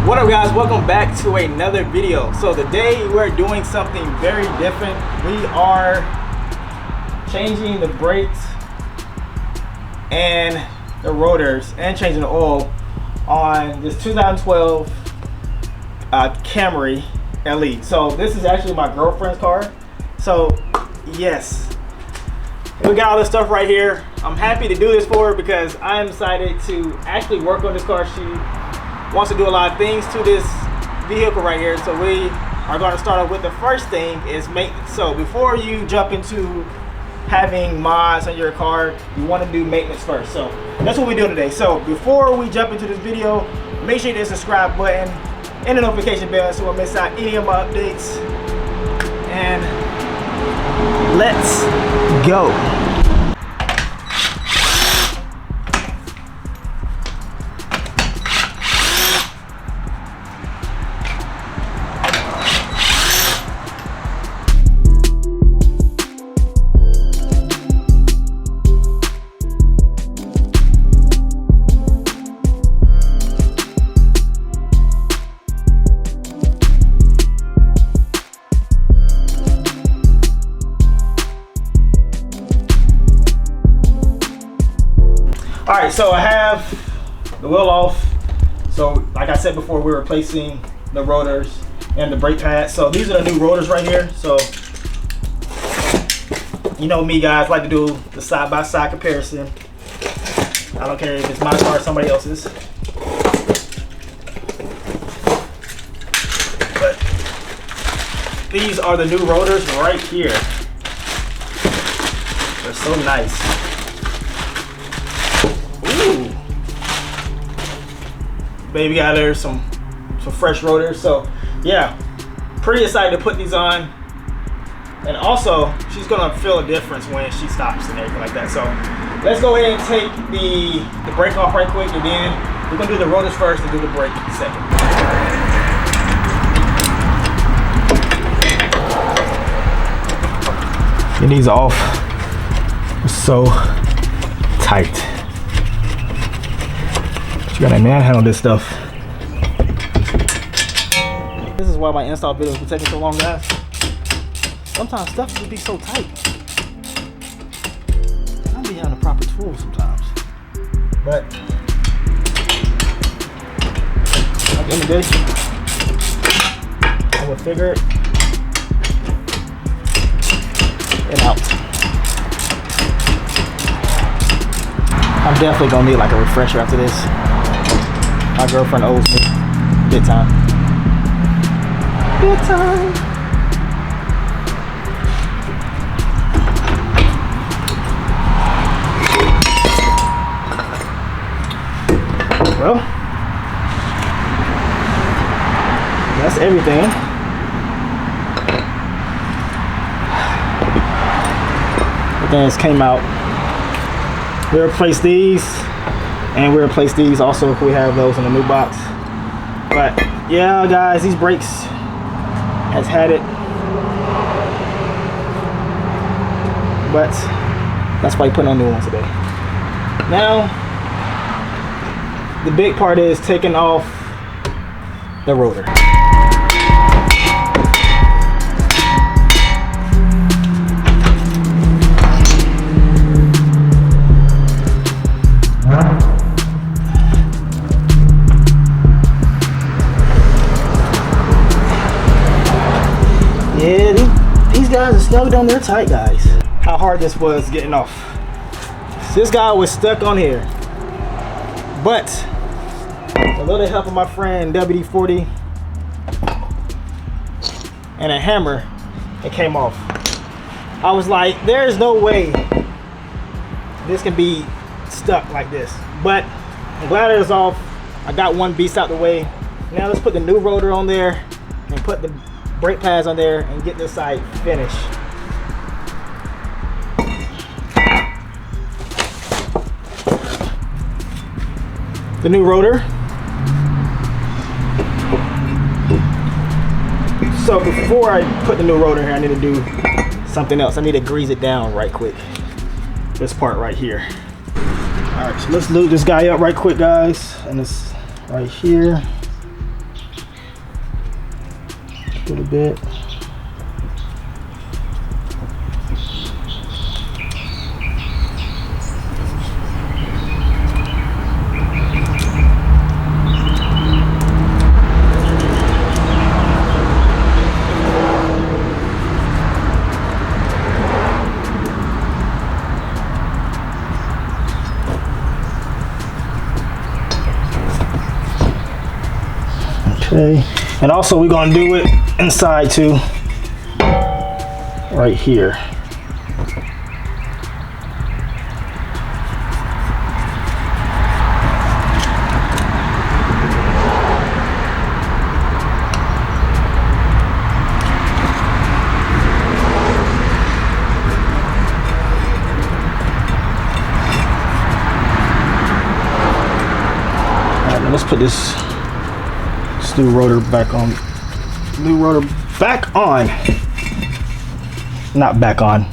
What up guys, welcome back to another video. So today we're doing something very different. We are changing the brakes and the rotors and changing the oil on this 2012 Camry LE. So this is actually my girlfriend's car. So yes, we got all this stuff right here. I'm happy to do this for her because I'm excited to actually work on this car. She wants to do a lot of things to this vehicle right here. So we are going to start off with the first thing is maintenance. So before you jump into having mods on your car, you want to do maintenance first. So that's what we do today. So before we jump into this video, make sure you hit the subscribe button and the notification bell so you won't miss out any of my updates. And let's go. Alright, so I have the wheel off. So like I said before, we're replacing the rotors and the brake pads. So these are the new rotors right here. So you know me guys, like to do the side-by-side comparison. I don't care if it's my car or somebody else's. But these are the new rotors right here. They're so nice. Ooh. Baby got there some fresh rotors. So yeah, pretty excited to put these on. And also she's gonna feel a difference when she stops and everything like that. So let's go ahead and take the brake off right quick, and then we're gonna do the rotors first and do the brake second. Get these off. It's so tight. You gotta manhandle this stuff. This is why my install videos be taking so long, guys. Sometimes stuff can be so tight. I don't be having the proper tools sometimes. But at the end of the day, I will figure it out. I'm definitely gonna need like a refresher after this. My girlfriend owes me big time. Big time. Well, that's everything. Everything just came out. We replaced these. And we replace these also if we have those in the new box. But yeah guys, these brakes has had it. But that's why you're putting on new ones today. Now the big part is taking off the rotor. Yeah, these guys are snug down there tight, guys. How hard this was getting off. So this guy was stuck on here. But a little help of my friend WD-40 and a hammer, it came off. I was like, there's no way this can be stuck like this. But I'm glad it was off. I got one beast out the way. Now let's put the new rotor on there and put the brake pads on there and get this side finished. The new rotor. So before I put the new rotor here, I need to do something else. I need to grease it down right quick. This part right here. All right, so let's lube this guy up right quick, guys. And it's right here. a little bit. Okay, and also we're gonna do it inside too, right here. All right, now let's put this new rotor back on. Not back on.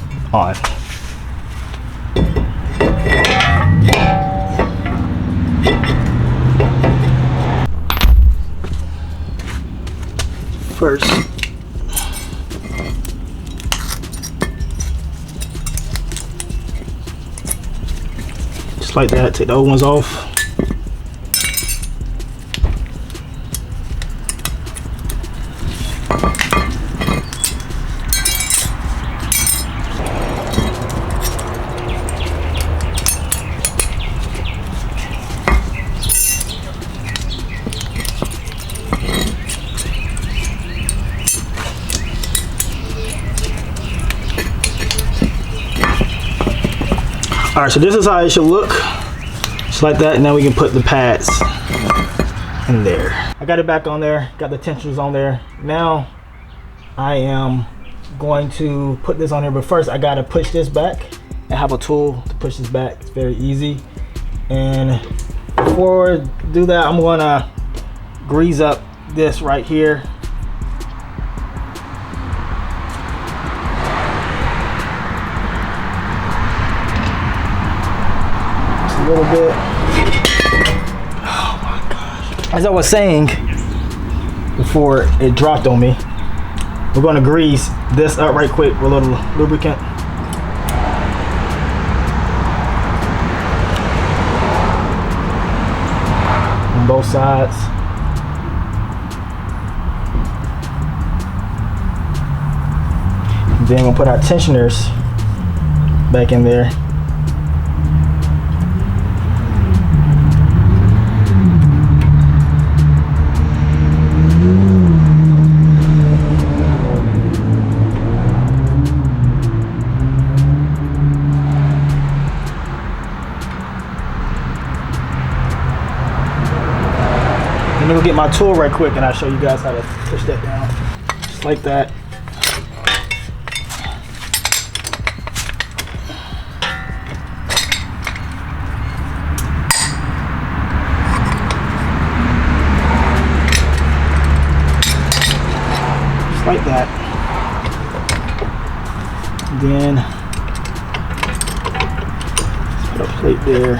First, just like that, take the old ones off. All right, so this is how it should look, just like that. And now we can put the pads in there. I got it back on there, got the tensioners on there. Now I am going to put this on here, but first I gotta push this back. I have a tool to push this back. It's very easy. And before I do that, I'm gonna grease up this right here. A little bit. Oh my gosh. As I was saying before it dropped on me, we're going to grease this up right quick with a little lubricant. On both sides. And then we'll put our tensioners back in there. Let me go get my tool right quick and I'll show you guys how to push that down. Just like that. Just like that. And then let's put a plate there.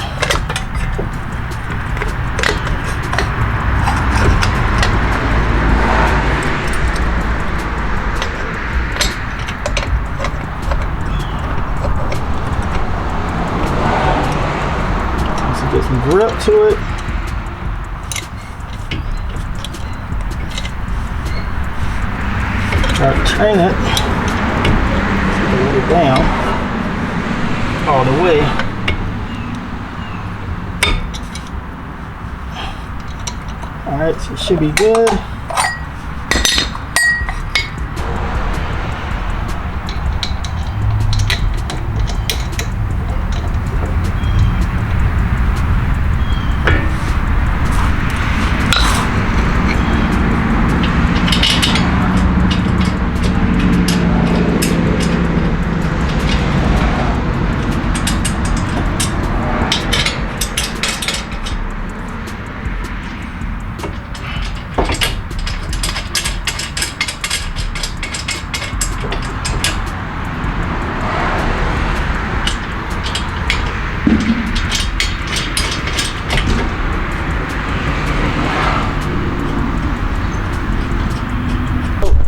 Get some grip to it. Try to turn it. Let it down all the way. All right, so it should be good.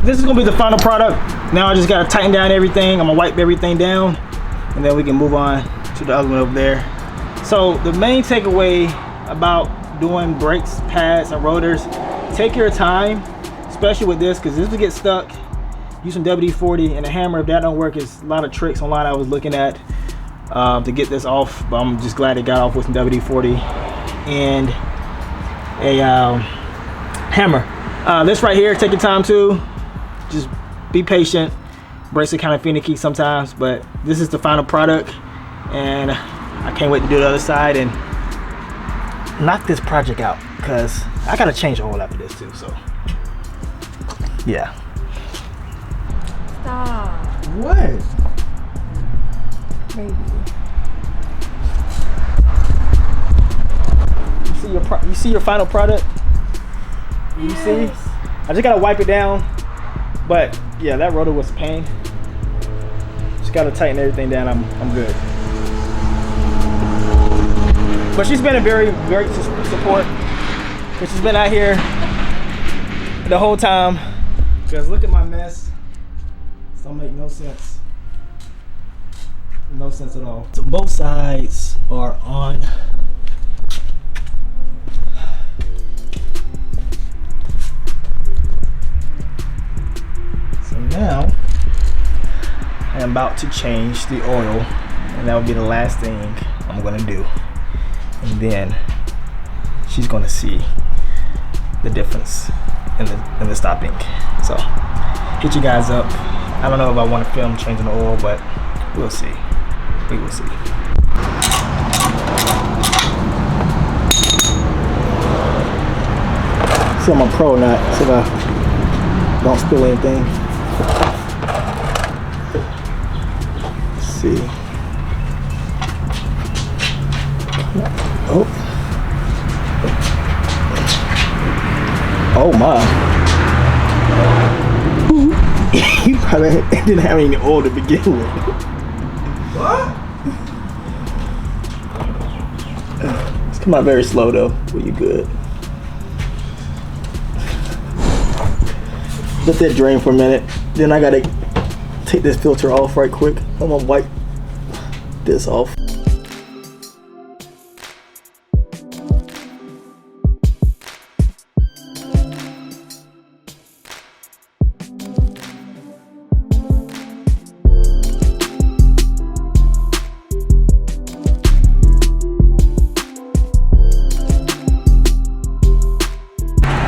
this is gonna be the final product. Now I just gotta tighten down everything. I'm gonna wipe everything down, and then we can move on to the other one over there. So the main takeaway about doing brakes, pads, and rotors, take your time, especially with this, because this will get stuck. Use some WD-40 and a hammer. If that don't work, it's a lot of tricks online I was looking at to get this off, but I'm just glad it got off with some WD-40 and a hammer. This right here, take your time too. Just be patient. Brakes are kind of finicky sometimes, but this is the final product, and I can't wait to do the other side and knock this project out, because I gotta change the oil after this too. So yeah. Stop. What? Maybe. You see your final product? You see? I just gotta wipe it down. But yeah, that rotor was a pain. Just gotta tighten everything down. I'm good. But she's been a very great support. But she's been out here the whole time. Because look at my mess. This don't make no sense. No sense at all. So both sides are on. So now I am about to change the oil, and that will be the last thing I'm gonna do. And then she's gonna see the difference in the stopping. So hit you guys up. I don't know if I want to film changing the oil, but we'll see. We will see. See, I'm a pro or not, so I don't spill anything. Let's see. Oh. Oh my. You probably didn't have any oil to begin with. What? It's come out very slow though, but you good. Let that drain for a minute. Then I gotta take this filter off right quick. I'm gonna wipe this off.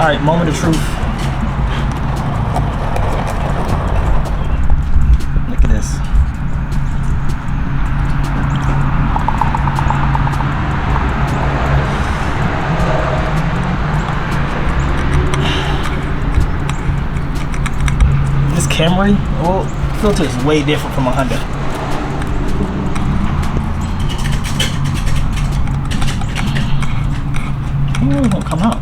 All right, moment of truth. Look at this. This Camry oil filter is way different from a Honda. Ooh, it won't come out.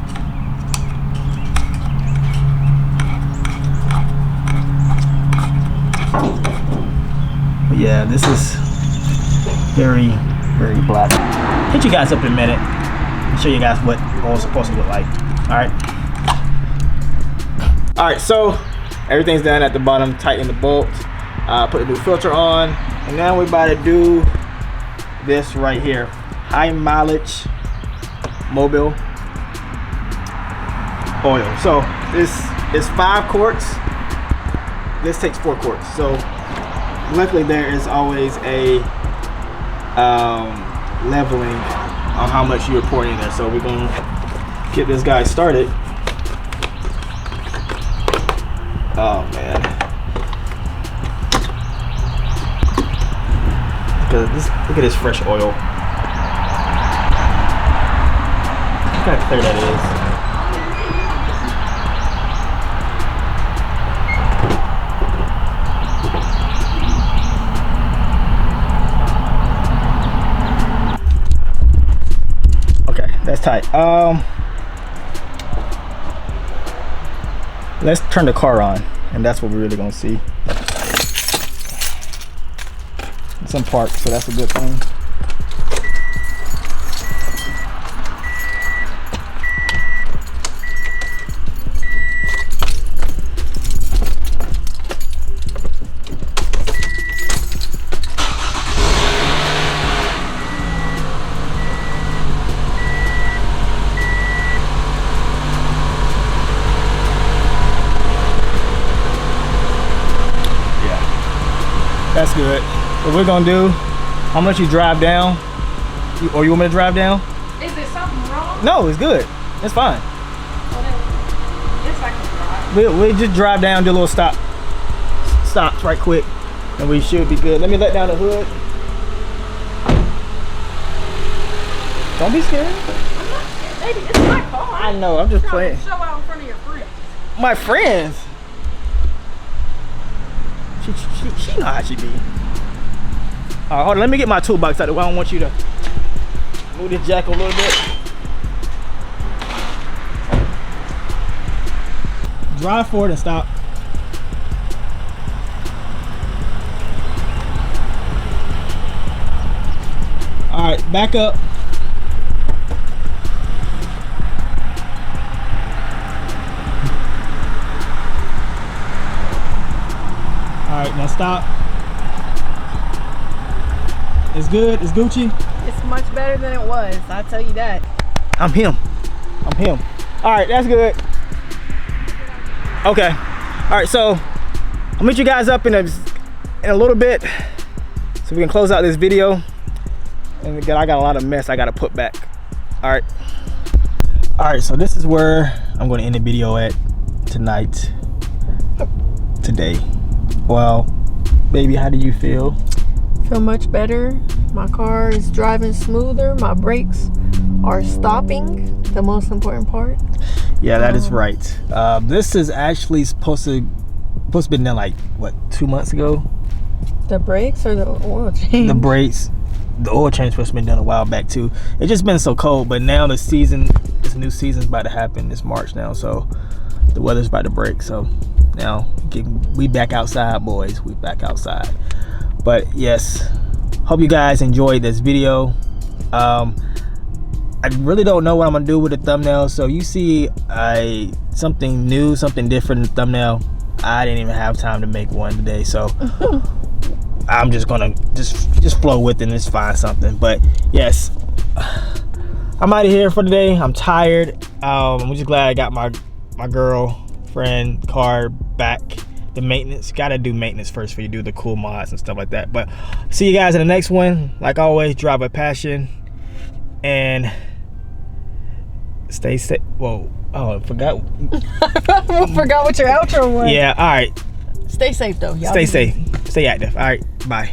Yeah, this is very, very black. Hit you guys up in a minute and show you guys what oil's supposed to look like. All right, so everything's done at the bottom. Tighten the bolt, put the new filter on, and now we're about to do this right here. High mileage mobile oil. So this is 5 quarts. This takes 4 quarts. So luckily there is always a leveling on how much you're pouring in there. So we're gonna get this guy started. Oh man. Look at this fresh oil. Look how clear that is. That's tight. Let's turn the car on, and that's what we're really gonna see. It's in park, so that's a good thing. That's good. What we're gonna do, how much you drive down? Or you want me to drive down? Is there something wrong? No, it's good. It's fine. Yes, I can drive. We'll just drive down, do a little stops right quick, and we should be good. Let me let down the hood. Don't be scared. I'm not scared, baby. It's my car. I know, I'm just playing. Show out in front of your friends. My friends? She know how she be. All right, hold on, let me get my toolbox out of the way. I don't want you to move this jack a little bit. Drive forward and stop. All right, back up. All right, now stop. It's good, it's Gucci. It's much better than it was, I'll tell you that. I'm him. All right, that's good. Okay. All right, so I'll meet you guys up in a little bit so we can close out this video. And again, I got a lot of mess I gotta put back. All right. All right, so this is where I'm gonna end the video at today. Well, baby, how do you feel? Feel much better. My car is driving smoother. My brakes are stopping, the most important part. Yeah, that is right. This is actually supposed to be done like what, 2 months ago? The brakes or the oil change? The brakes. The oil change supposed to be done a while back too. It's just been so cold, but now this new season's about to happen this March now, so the weather's about to break. So now we back outside, boys. We back outside. But yes, hope you guys enjoyed this video. I really don't know what I'm gonna do with the thumbnail, so you see something new, something different in the thumbnail. I didn't even have time to make one today, so I'm just gonna just flow with it and just find something. But yes, I'm out of here for today. I'm tired. I'm just glad I got my girlfriend car back. The maintenance, gotta do maintenance first before you do the cool mods and stuff like that. But see you guys in the next one. Like always, drive with passion and stay safe. Whoa, oh, I forgot. I forgot what your outro was. Yeah, all right. Stay safe though, y'all. Stay safe, stay active. All right, bye.